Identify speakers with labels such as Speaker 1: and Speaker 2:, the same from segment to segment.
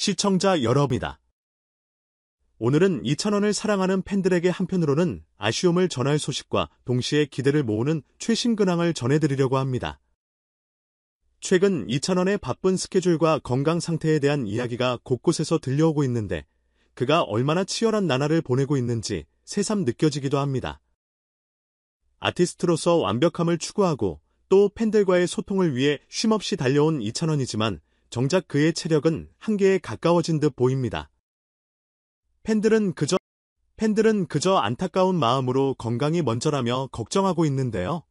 Speaker 1: 시청자 여러분이다. 오늘은 이찬원을 사랑하는 팬들에게 한편으로는 아쉬움을 전할 소식과 동시에 기대를 모으는 최신 근황을 전해드리려고 합니다. 최근 이찬원의 바쁜 스케줄과 건강 상태에 대한 이야기가 곳곳에서 들려오고 있는데 그가 얼마나 치열한 나날을 보내고 있는지 새삼 느껴지기도 합니다. 아티스트로서 완벽함을 추구하고 또 팬들과의 소통을 위해 쉼없이 달려온 이찬원이지만 정작 그의 체력은 한계에 가까워진 듯 보입니다. 팬들은 그저 안타까운 마음으로 건강이 먼저라며 걱정하고 있는데요.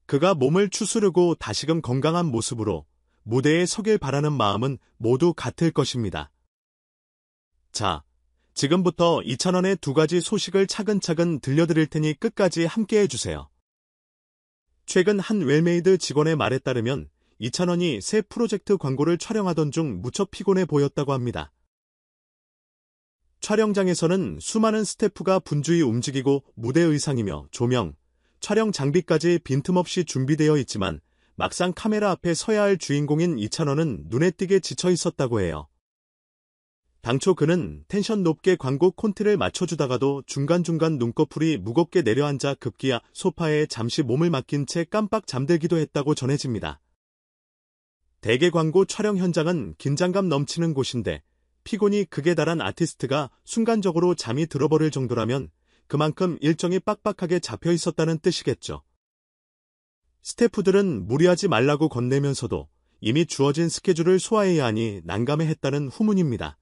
Speaker 1: 그가 몸을 추스르고 다시금 건강한 모습으로 무대에 서길 바라는 마음은 모두 같을 것입니다. 자, 지금부터 이찬원의 두 가지 소식을 차근차근 들려드릴 테니 끝까지 함께해 주세요. 최근 한 웰메이드 직원의 말에 따르면 이찬원이 새 프로젝트 광고를 촬영하던 중 무척 피곤해 보였다고 합니다. 촬영장에서는 수많은 스태프가 분주히 움직이고 무대 의상이며 조명, 촬영 장비까지 빈틈없이 준비되어 있지만 막상 카메라 앞에 서야 할 주인공인 이찬원은 눈에 띄게 지쳐 있었다고 해요. 당초 그는 텐션 높게 광고 콘티를 맞춰주다가도 중간중간 눈꺼풀이 무겁게 내려앉아 급기야 소파에 잠시 몸을 맡긴 채 깜빡 잠들기도 했다고 전해집니다. 대개 광고 촬영 현장은 긴장감 넘치는 곳인데 피곤이 극에 달한 아티스트가 순간적으로 잠이 들어버릴 정도라면 그만큼 일정이 빡빡하게 잡혀 있었다는 뜻이겠죠. 스태프들은 무리하지 말라고 건네면서도 이미 주어진 스케줄을 소화해야 하니 난감해했다는 후문입니다.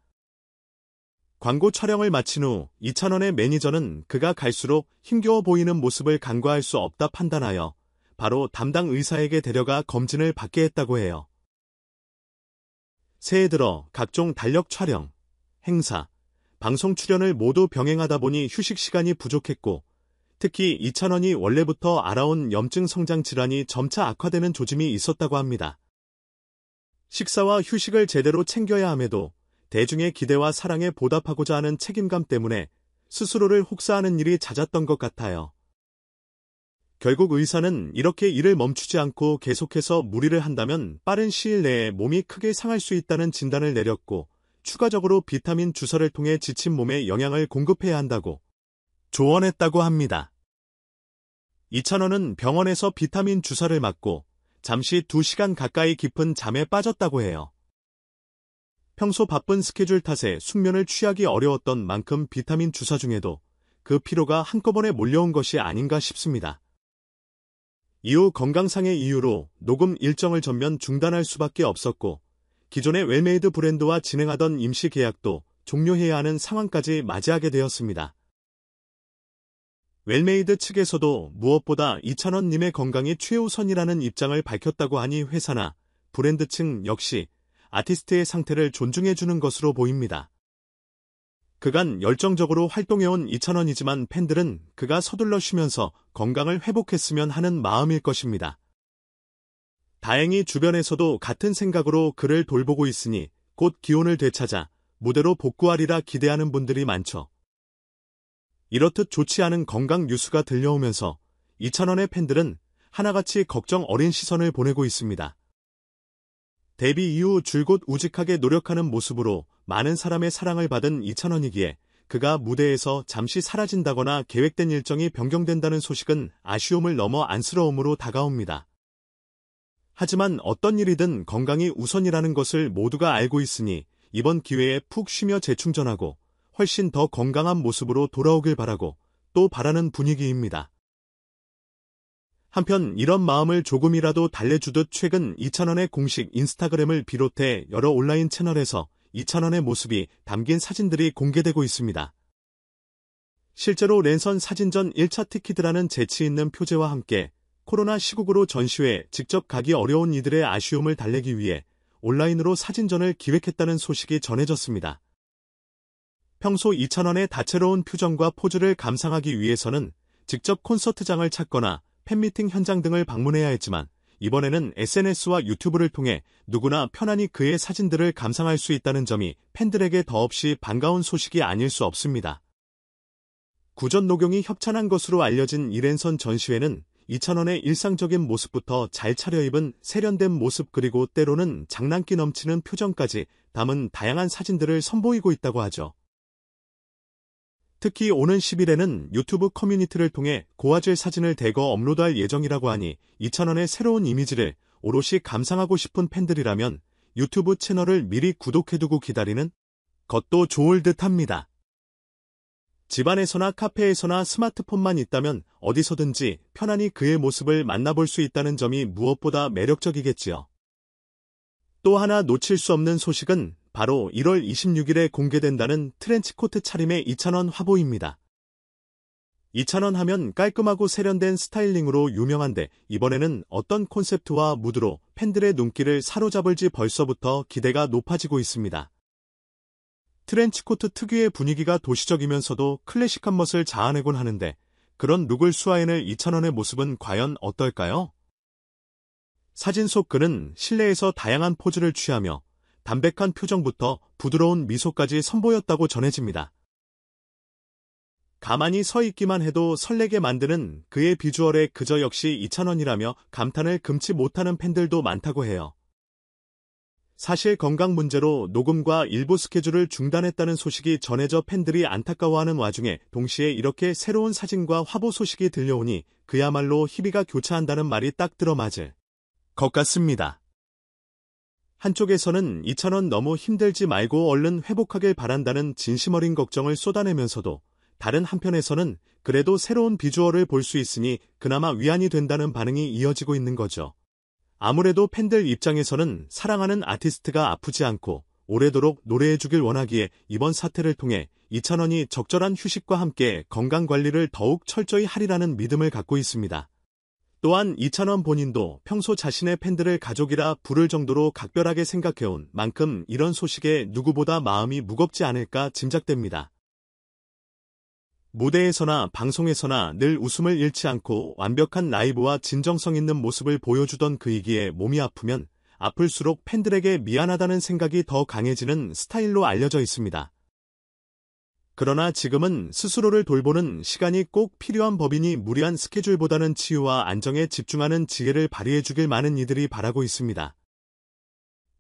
Speaker 1: 광고 촬영을 마친 후 이찬원의 매니저는 그가 갈수록 힘겨워 보이는 모습을 간과할 수 없다 판단하여 바로 담당 의사에게 데려가 검진을 받게 했다고 해요. 새해 들어 각종 달력 촬영, 행사, 방송 출연을 모두 병행하다 보니 휴식 시간이 부족했고 특히 이찬원이 원래부터 알아온 염증 성장 질환이 점차 악화되는 조짐이 있었다고 합니다. 식사와 휴식을 제대로 챙겨야 함에도 대중의 기대와 사랑에 보답하고자 하는 책임감 때문에 스스로를 혹사하는 일이 잦았던 것 같아요. 결국 의사는 이렇게 일을 멈추지 않고 계속해서 무리를 한다면 빠른 시일 내에 몸이 크게 상할 수 있다는 진단을 내렸고 추가적으로 비타민 주사를 통해 지친 몸에 영양을 공급해야 한다고 조언했다고 합니다. 이찬원은 병원에서 비타민 주사를 맞고 잠시 2시간 가까이 깊은 잠에 빠졌다고 해요. 평소 바쁜 스케줄 탓에 숙면을 취하기 어려웠던 만큼 비타민 주사 중에도 그 피로가 한꺼번에 몰려온 것이 아닌가 싶습니다. 이후 건강상의 이유로 녹음 일정을 전면 중단할 수밖에 없었고 기존의 웰메이드 브랜드와 진행하던 임시 계약도 종료해야 하는 상황까지 맞이하게 되었습니다. 웰메이드 측에서도 무엇보다 이찬원님의 건강이 최우선이라는 입장을 밝혔다고 하니 회사나 브랜드 측 역시 아티스트의 상태를 존중해주는 것으로 보입니다. 그간 열정적으로 활동해온 이찬원이지만 팬들은 그가 서둘러 쉬면서 건강을 회복했으면 하는 마음일 것입니다. 다행히 주변에서도 같은 생각으로 그를 돌보고 있으니 곧 기온을 되찾아 무대로 복구하리라 기대하는 분들이 많죠. 이렇듯 좋지 않은 건강 뉴스가 들려오면서 이찬원의 팬들은 하나같이 걱정 어린 시선을 보내고 있습니다. 데뷔 이후 줄곧 우직하게 노력하는 모습으로 많은 사람의 사랑을 받은 이찬원이기에 그가 무대에서 잠시 사라진다거나 계획된 일정이 변경된다는 소식은 아쉬움을 넘어 안쓰러움으로 다가옵니다. 하지만 어떤 일이든 건강이 우선이라는 것을 모두가 알고 있으니 이번 기회에 푹 쉬며 재충전하고 훨씬 더 건강한 모습으로 돌아오길 바라고 또 바라는 분위기입니다. 한편 이런 마음을 조금이라도 달래주듯 최근 이찬원의 공식 인스타그램을 비롯해 여러 온라인 채널에서 이찬원의 모습이 담긴 사진들이 공개되고 있습니다. 실제로 랜선 사진전 1차 티키드라는 재치 있는 표제와 함께 코로나 시국으로 전시회에 직접 가기 어려운 이들의 아쉬움을 달래기 위해 온라인으로 사진전을 기획했다는 소식이 전해졌습니다. 평소 이찬원의 다채로운 표정과 포즈를 감상하기 위해서는 직접 콘서트장을 찾거나 팬미팅 현장 등을 방문해야 했지만 이번에는 SNS와 유튜브를 통해 누구나 편안히 그의 사진들을 감상할 수 있다는 점이 팬들에게 더없이 반가운 소식이 아닐 수 없습니다. 구전 녹용이 협찬한 것으로 알려진 이랜선 전시회는 이찬원의 일상적인 모습부터 잘 차려입은 세련된 모습 그리고 때로는 장난기 넘치는 표정까지 담은 다양한 사진들을 선보이고 있다고 하죠. 특히 오는 10일에는 유튜브 커뮤니티를 통해 고화질 사진을 대거 업로드할 예정이라고 하니 이찬원의 새로운 이미지를 오롯이 감상하고 싶은 팬들이라면 유튜브 채널을 미리 구독해두고 기다리는 것도 좋을 듯합니다. 집안에서나 카페에서나 스마트폰만 있다면 어디서든지 편안히 그의 모습을 만나볼 수 있다는 점이 무엇보다 매력적이겠지요. 또 하나 놓칠 수 없는 소식은 바로 1월 26일에 공개된다는 트렌치코트 차림의 이찬원 화보입니다. 이찬원 하면 깔끔하고 세련된 스타일링으로 유명한데 이번에는 어떤 콘셉트와 무드로 팬들의 눈길을 사로잡을지 벌써부터 기대가 높아지고 있습니다. 트렌치코트 특유의 분위기가 도시적이면서도 클래식한 멋을 자아내곤 하는데 그런 룩을 수화해낼 이찬원의 모습은 과연 어떨까요? 사진 속 그는 실내에서 다양한 포즈를 취하며 담백한 표정부터 부드러운 미소까지 선보였다고 전해집니다. 가만히 서 있기만 해도 설레게 만드는 그의 비주얼에 그저 역시 이찬원이라며 감탄을 금치 못하는 팬들도 많다고 해요. 사실 건강 문제로 녹음과 일부 스케줄을 중단했다는 소식이 전해져 팬들이 안타까워하는 와중에 동시에 이렇게 새로운 사진과 화보 소식이 들려오니 그야말로 희비가 교차한다는 말이 딱 들어맞을 것 같습니다. 한쪽에서는 이찬원 너무 힘들지 말고 얼른 회복하길 바란다는 진심 어린 걱정을 쏟아내면서도 다른 한편에서는 그래도 새로운 비주얼을 볼 수 있으니 그나마 위안이 된다는 반응이 이어지고 있는 거죠. 아무래도 팬들 입장에서는 사랑하는 아티스트가 아프지 않고 오래도록 노래해주길 원하기에 이번 사태를 통해 이찬원이 적절한 휴식과 함께 건강관리를 더욱 철저히 하리라는 믿음을 갖고 있습니다. 또한 이찬원 본인도 평소 자신의 팬들을 가족이라 부를 정도로 각별하게 생각해온 만큼 이런 소식에 누구보다 마음이 무겁지 않을까 짐작됩니다. 무대에서나 방송에서나 늘 웃음을 잃지 않고 완벽한 라이브와 진정성 있는 모습을 보여주던 그이기에 몸이 아프면 아플수록 팬들에게 미안하다는 생각이 더 강해지는 스타일로 알려져 있습니다. 그러나 지금은 스스로를 돌보는 시간이 꼭 필요한 법이니 무리한 스케줄보다는 치유와 안정에 집중하는 지혜를 발휘해주길 많은 이들이 바라고 있습니다.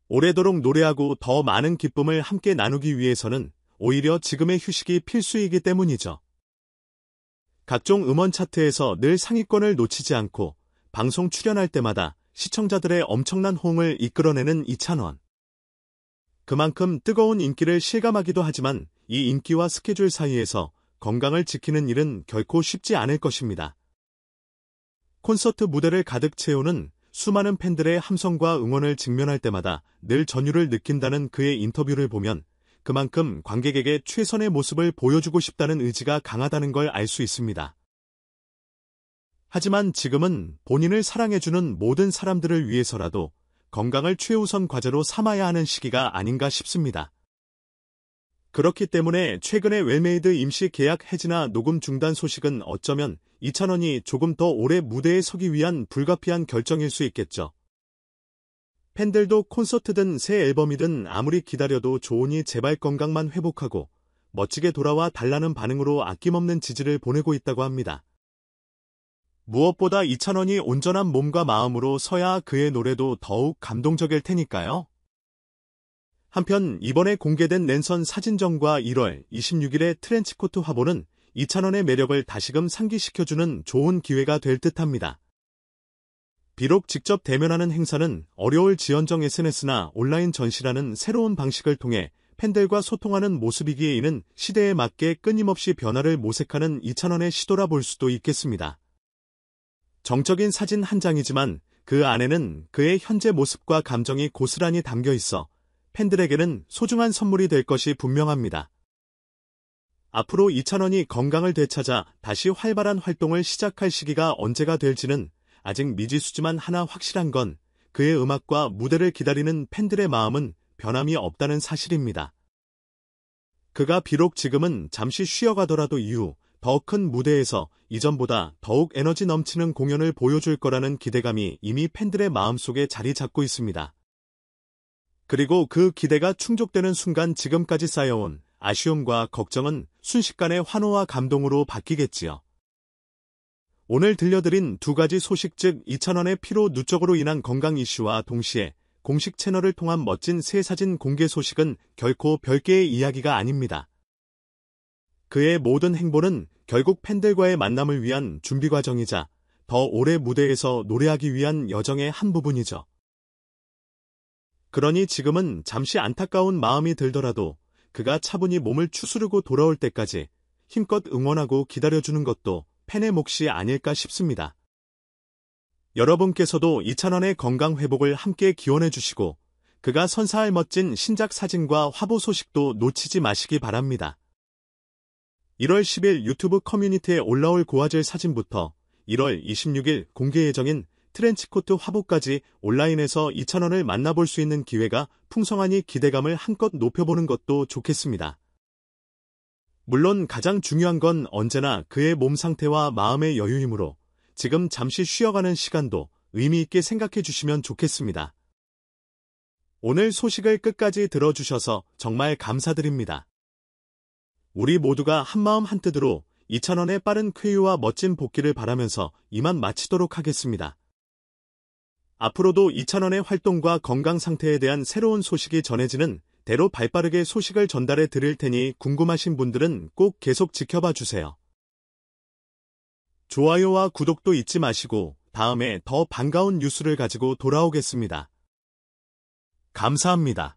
Speaker 1: 오래도록 노래하고 더 많은 기쁨을 함께 나누기 위해서는 오히려 지금의 휴식이 필수이기 때문이죠. 각종 음원 차트에서 늘 상위권을 놓치지 않고 방송 출연할 때마다 시청자들의 엄청난 호응을 이끌어내는 이찬원. 그만큼 뜨거운 인기를 실감하기도 하지만 이 인기와 스케줄 사이에서 건강을 지키는 일은 결코 쉽지 않을 것입니다. 콘서트 무대를 가득 채우는 수많은 팬들의 함성과 응원을 직면할 때마다 늘 전율을 느낀다는 그의 인터뷰를 보면 그만큼 관객에게 최선의 모습을 보여주고 싶다는 의지가 강하다는 걸 알 수 있습니다. 하지만 지금은 본인을 사랑해주는 모든 사람들을 위해서라도 건강을 최우선 과제로 삼아야 하는 시기가 아닌가 싶습니다. 그렇기 때문에 최근의 웰메이드 임시 계약 해지나 녹음 중단 소식은 어쩌면 이찬원이 조금 더 오래 무대에 서기 위한 불가피한 결정일 수 있겠죠. 팬들도 콘서트든 새 앨범이든 아무리 기다려도 좋으니 제발 건강만 회복하고 멋지게 돌아와 달라는 반응으로 아낌없는 지지를 보내고 있다고 합니다. 무엇보다 이찬원이 온전한 몸과 마음으로 서야 그의 노래도 더욱 감동적일 테니까요. 한편 이번에 공개된 랜선 사진전과 1월 26일의 트렌치코트 화보는 이찬원의 매력을 다시금 상기시켜주는 좋은 기회가 될 듯합니다. 비록 직접 대면하는 행사는 어려울지언정 SNS나 온라인 전시라는 새로운 방식을 통해 팬들과 소통하는 모습이기에 이는 시대에 맞게 끊임없이 변화를 모색하는 이찬원의 시도라 볼 수도 있겠습니다. 정적인 사진 한 장이지만 그 안에는 그의 현재 모습과 감정이 고스란히 담겨 있어 팬들에게는 소중한 선물이 될 것이 분명합니다. 앞으로 이찬원이 건강을 되찾아 다시 활발한 활동을 시작할 시기가 언제가 될지는 아직 미지수지만 하나 확실한 건 그의 음악과 무대를 기다리는 팬들의 마음은 변함이 없다는 사실입니다. 그가 비록 지금은 잠시 쉬어가더라도 이후 더 큰 무대에서 이전보다 더욱 에너지 넘치는 공연을 보여줄 거라는 기대감이 이미 팬들의 마음속에 자리 잡고 있습니다. 그리고 그 기대가 충족되는 순간 지금까지 쌓여온 아쉬움과 걱정은 순식간에 환호와 감동으로 바뀌겠지요. 오늘 들려드린 두 가지 소식 즉 이찬원의 피로 누적으로 인한 건강 이슈와 동시에 공식 채널을 통한 멋진 새 사진 공개 소식은 결코 별개의 이야기가 아닙니다. 그의 모든 행보는 결국 팬들과의 만남을 위한 준비 과정이자 더 오래 무대에서 노래하기 위한 여정의 한 부분이죠. 그러니 지금은 잠시 안타까운 마음이 들더라도 그가 차분히 몸을 추스르고 돌아올 때까지 힘껏 응원하고 기다려주는 것도 팬의 몫이 아닐까 싶습니다. 여러분께서도 이찬원의 건강 회복을 함께 기원해 주시고 그가 선사할 멋진 신작 사진과 화보 소식도 놓치지 마시기 바랍니다. 1월 10일 유튜브 커뮤니티에 올라올 고화질 사진부터 1월 26일 공개 예정인 트렌치코트 화보까지 온라인에서 이찬원을 만나볼 수 있는 기회가 풍성하니 기대감을 한껏 높여보는 것도 좋겠습니다. 물론 가장 중요한 건 언제나 그의 몸 상태와 마음의 여유이므로 지금 잠시 쉬어가는 시간도 의미 있게 생각해 주시면 좋겠습니다. 오늘 소식을 끝까지 들어주셔서 정말 감사드립니다. 우리 모두가 한마음 한뜻으로 이찬원의 빠른 쾌유와 멋진 복귀를 바라면서 이만 마치도록 하겠습니다. 앞으로도 이찬원의 활동과 건강 상태에 대한 새로운 소식이 전해지는 대로 발빠르게 소식을 전달해 드릴 테니 궁금하신 분들은 꼭 계속 지켜봐 주세요. 좋아요와 구독도 잊지 마시고 다음에 더 반가운 뉴스를 가지고 돌아오겠습니다. 감사합니다.